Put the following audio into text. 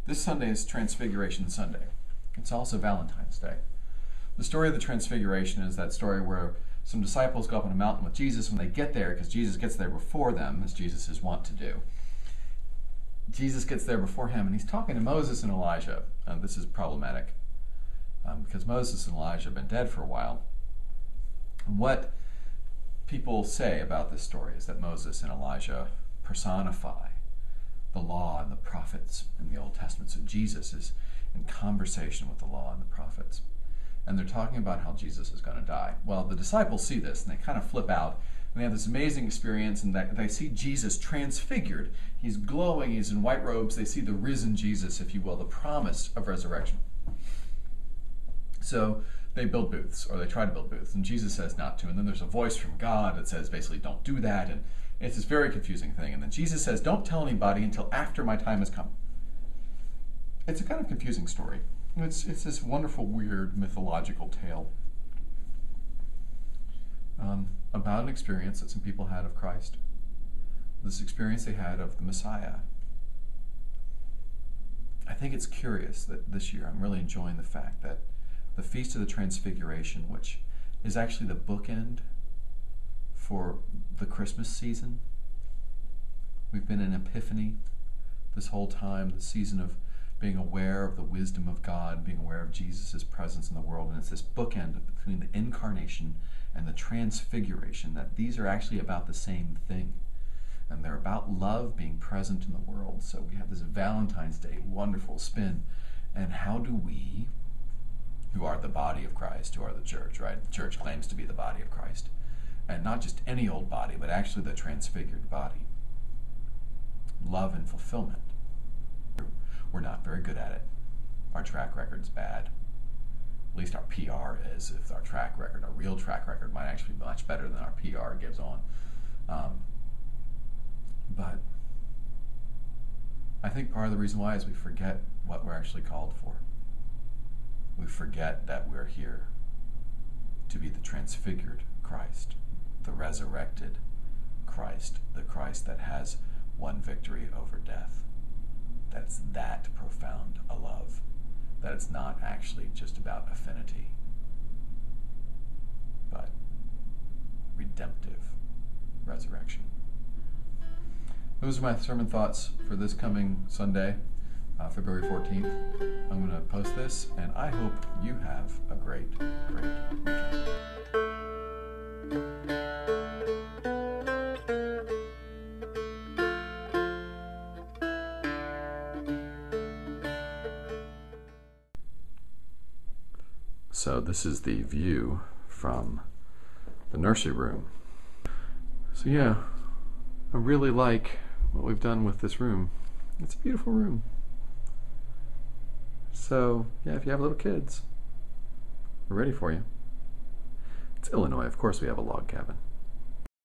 This Sunday is Transfiguration Sunday. It's also Valentine's Day. The story of the Transfiguration is that story where some disciples go up on a mountain with Jesus. When they get there, because Jesus gets there before them, as Jesus is wont to do, Jesus gets there before him, and he's talking to Moses and Elijah. This is problematic because Moses and Elijah have been dead for a while. And what people say about this story is that Moses and Elijah personify the law and the prophets in the Old Testament. So Jesus is in conversation with the law and the prophets. And they're talking about how Jesus is going to die. Well, the disciples see this, and they kind of flip out. And they have this amazing experience, and they see Jesus transfigured. He's glowing, he's in white robes. They see the risen Jesus, if you will, the promise of resurrection. So they build booths, or they try to build booths, and Jesus says not to. And then there's a voice from God that says basically, don't do that. And it's this very confusing thing. And then Jesus says, don't tell anybody until after my time has come. It's a kind of confusing story. It's this wonderful, weird, mythological tale about an experience that some people had of Christ. This experience they had of the Messiah. I think it's curious that this year I'm really enjoying the fact that the Feast of the Transfiguration, which is actually the bookend for the Christmas season. We've been in Epiphany this whole time, the season of being aware of the wisdom of God, being aware of Jesus' presence in the world, and it's this bookend between the incarnation and the transfiguration, that these are actually about the same thing. And they're about love being present in the world. So we have this Valentine's Day wonderful spin. And how do we, who are the body of Christ, who are the church, right? The church claims to be the body of Christ. And not just any old body, but actually the transfigured body. Love and fulfillment. We're not very good at it. Our track record's bad. At least our PR is. If our track record, our real track record, might actually be much better than our PR gives on. But I think part of the reason why is we forget what we're actually called for. We forget that we're here to be the transfigured Christ, the resurrected Christ, the Christ that has won victory over death. That's that profound a love, that it's not actually just about affinity, but redemptive resurrection. Those are my sermon thoughts for this coming Sunday, February 14th. I'm going to post this, and I hope you have a great, great weekend. So this is the view from the nursery room. So yeah, I really like what we've done with this room. It's a beautiful room. So yeah, if you have little kids, we're ready for you. It's Illinois, of course we have a log cabin.